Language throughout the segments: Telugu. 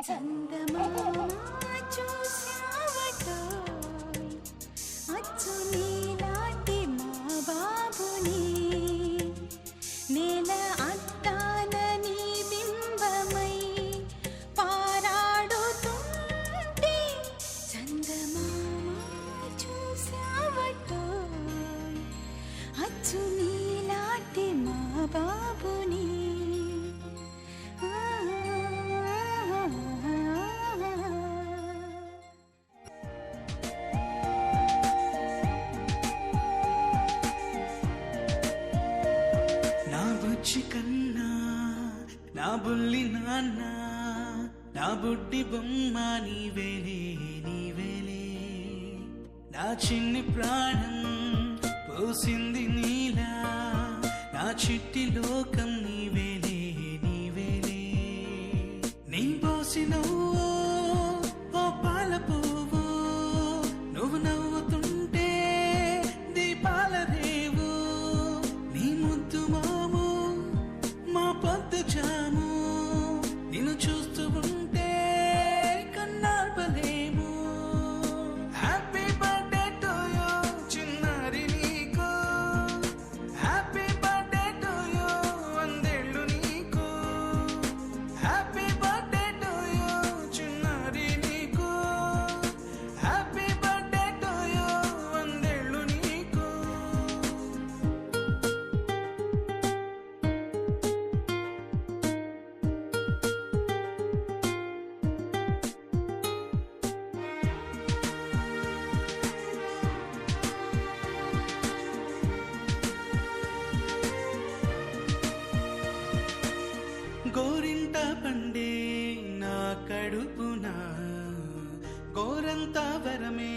చందమామ చూశావటోయ్ అచ్చు నీలాంటి మా బాబుని నేల అద్దాన నీ బింబమై పారాడుతుంటే చందమామ చూశావటోయ్ అచ్చు నీలాంటి మా బాబుని కన్నా నా బుల్లి నాన్న నా బుడ్డి బొమ్మ నీవేలే నీవేలే నా చిన్ని ప్రాణం పోసింది నీలా నా చిట్టి లోకం నీవేలే నీవేలే నీ పోసినవు ఓ పాల పువ్వు నువ్వు నవ్వుతుంటే దీపాల రేవు నీ ముద్దు మాము మా పొద్దు జాము నిన్ను చూస్తూ ఉంటే కన్నార్పలేము హ్యాపీ బర్త్డే టు యూ చిన్నారి నీకు హ్యాపీ బర్త్డే టు యూ వందేళ్ళు నీకు హ్యాపీ బర్త్డే టు యూ చిన్నారి నీకు హ్యాపీ బర్త్డే టు యూ వందేళ్ళు నీకు గోరింట పండే నా కడుపున గోరంత వరమే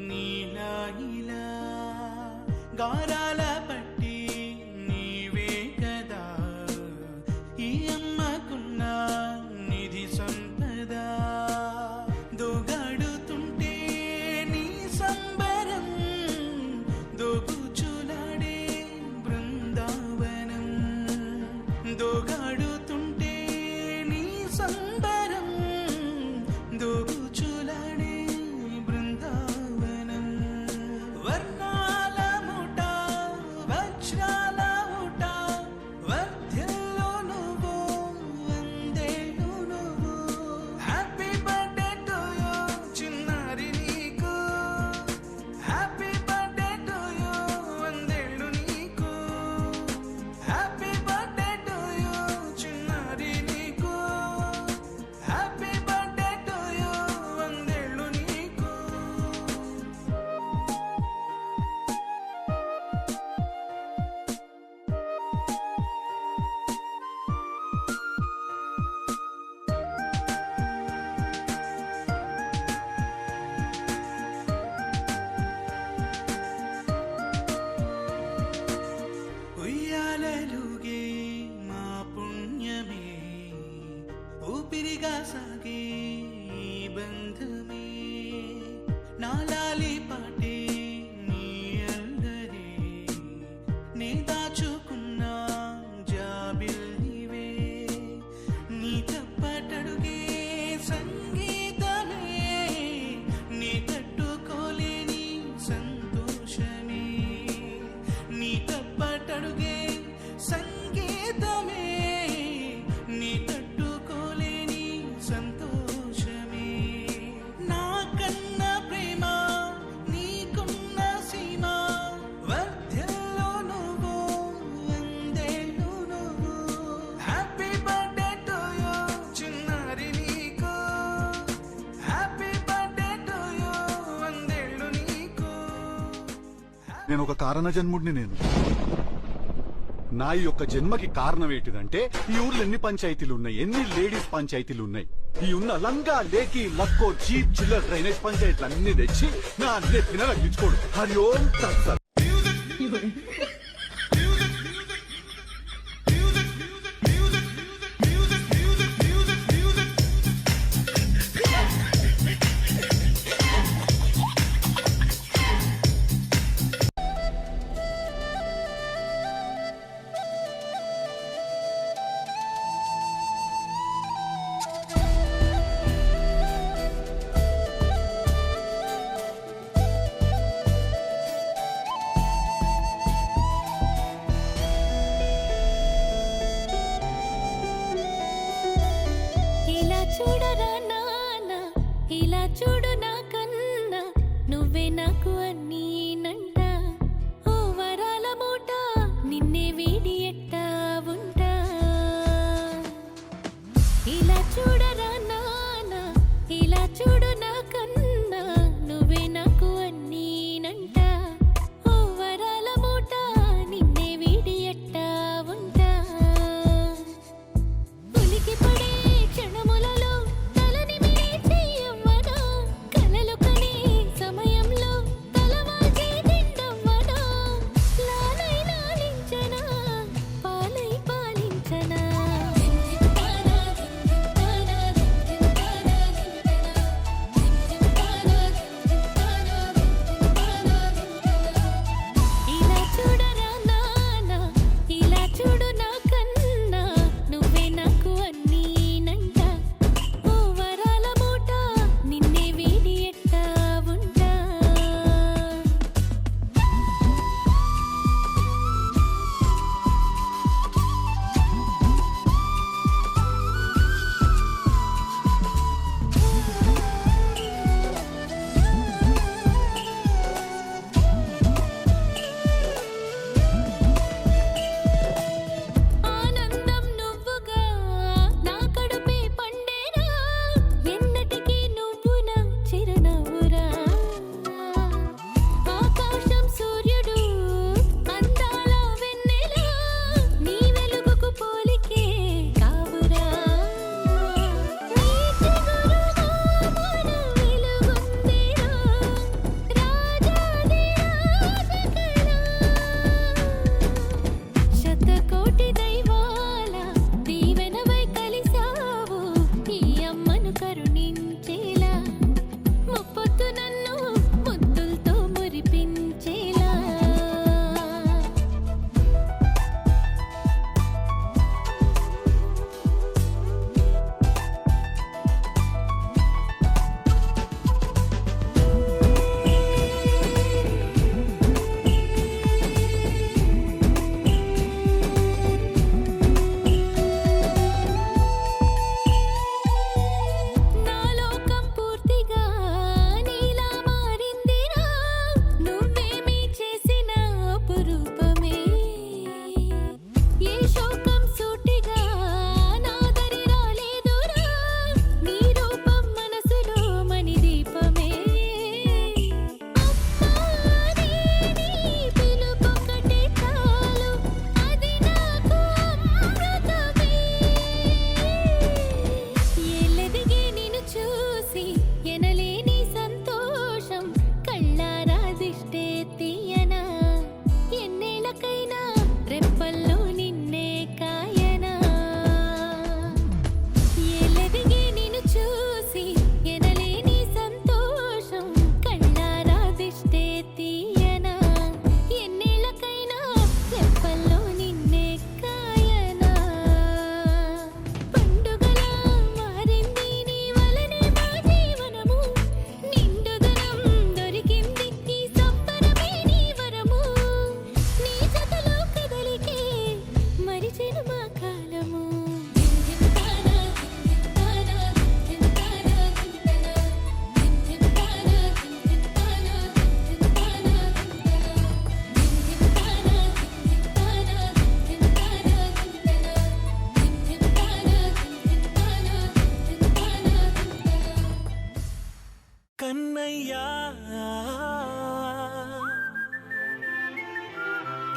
నీలా ఇలా గారాల పట్టి నీవే కదా ఈ అమ్మకున్న నిధి సంపద దోగాడుతుంటే నీ సంబరం దోగుచులాడే బృందావనం దోగాడుతుంటే నీ సంబరం దోగుచులాడే బృందావనం వర్ణాల ముఠ వజ్రాల ఊట వర్ధ్యంలో నువ్వు వందేళ్ళు నువ్వు హ్యాపీ బర్త్డే టు యూ చిన్నారి నీకు హ్యాపీ బర్త్డే టు యూ వందేళ్ళు నీకు హ్యాపీ బర్త్డే టు యూ చిన్నారి నీకు హ్యాపీ బర్త్డే టు యూ వందేళ్ళు నీకు ఉయ్యాలలుగే మా పుణ్యమే ఊపిరిగా సాగే ఈ బంధమే నాలాలి పాటే నీ అల్లరే నీ దాచుకున్న జాబిల్లివే నీ తప్పటడుగే సంగీతమే నీ తట్టుకోలేని సంతోషమే నీ తప్పటడుగే సంగీతమే నీ తట్టుకోలేని సంతోషమే నా కన్న ప్రేమ నీకున్న సీమ వర్ధ్యంలో నువ్వు వందేళ్ళు నువ్వు హ్యాపీ బర్త్డే టు యూ చిన్నారి నీకు హ్యాపీ బర్త్డే టు యూ వందేళ్ళు నీకు నేను ఒక కారణ జన్ముడిని. నా యొక్క జన్మకి కారణం ఏంటిదంటే ఈ ఊర్లో ఎన్ని పంచాయతీలు ఉన్నాయి, ఎన్ని లేడీస్ పంచాయతీలు ఉన్నాయి. ఈ ఉన్న లంగా లేకి లక్కో చీప్ చిల్లర్ డ్రైనేజ్ పంచాయతీలు అన్ని తెచ్చి నా నెత్తిన రగ్గించుకోడు. హరి ఓం తత్సత్.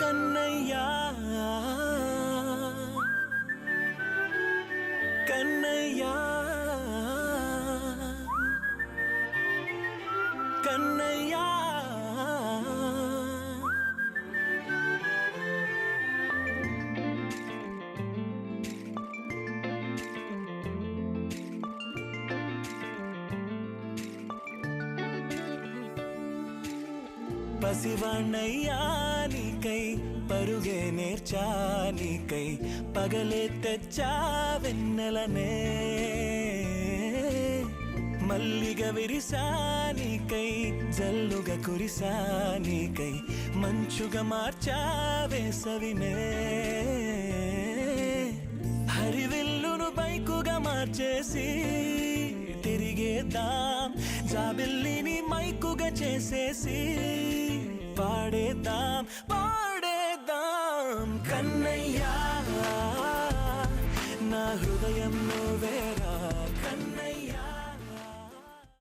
కన్నయ్యా కన్నయ్యా కన్నయ్యా పసివాణ్ణయ్యా నీకై పరుగే నేర్చా నీకై పగలే తెచ్చా వెన్నెలనే మల్లిగ విరిసా నీకై జల్లుగా కురిసా నీకై మంచుగా మార్చా వేసవినే హరివిల్లును బైకుగా మార్చేసి తిరిగేద్దాం జాబిల్లిని మైకుగా చేసేసి పాడేద్దాం కన్నయ్యా నా హృదయం నువ్వేరా